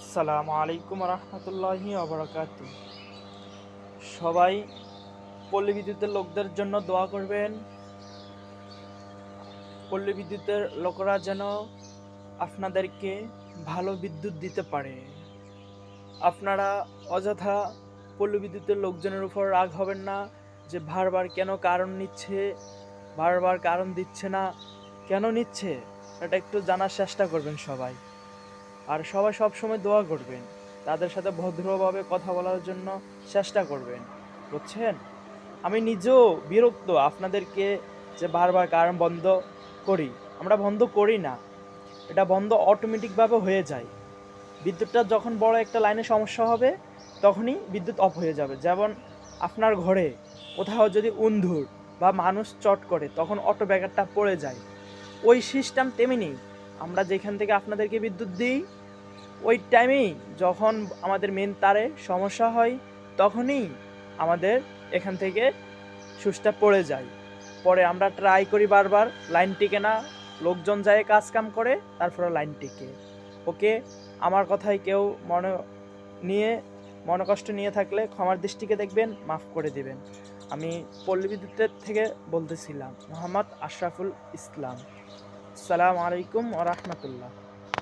আসসালামু আলাইকুম রহমতুল্লাহি ওবরাকাতু। সবাই পল্লী বিদ্যুতের লোকদের জন্য দোয়া করবেন। পল্লী বিদ্যুতের লোকরা যেন আপনাদেরকে ভালো বিদ্যুৎ দিতে পারে। আপনারা অযথা পল্লী বিদ্যুতের লোকজনের উপর রাগ হবেন না যে বারবার কেন কারণ নিচ্ছে, বারবার কারণ দিচ্ছে না, কেন নিচ্ছে এটা একটু জানার চেষ্টা করবেন সবাই। আর সবাই সবসময় দোয়া করবেন, তাদের সাথে ভদ্রভাবে কথা বলার জন্য চেষ্টা করবেন, বুঝছেন? আমি নিজেও বিরক্ত আপনাদেরকে যে বারবার কারেন্ট বন্ধ করি। আমরা বন্ধ করি না, এটা বন্ধ অটোমেটিকভাবে হয়ে যায়। বিদ্যুৎটা যখন বড় একটা লাইনে সমস্যা হবে তখনই বিদ্যুৎ অফ হয়ে যাবে। যেমন আপনার ঘরে কোথাও যদি উন্ধুর বা মানুষ চট করে তখন অটো ব্যাগারটা পড়ে যায়, ওই সিস্টেম তেমনি আমরা যেখান থেকে আপনাদেরকে বিদ্যুৎ দিই ওই টাইমেই যখন আমাদের মেন তারে সমস্যা হয় তখনই আমাদের এখান থেকে সুইচটা পড়ে যায়। পরে আমরা ট্রাই করি বারবার, লাইন টিকে না, লোকজন যায় কাজ কাম করে, তারপরে লাইন টিকে। ওকে, আমার কথায় কেউ মনে কষ্ট নিয়ে থাকলে ক্ষমার দৃষ্টিকে দেখবেন, মাফ করে দিবেন। আমি পল্লী বিদ্যুতের থেকে বলতেছিলাম মোহাম্মদ আশরাফুল ইসলাম। আসসালামু আলাইকুম ওয়া রাহমাতুল্লাহ।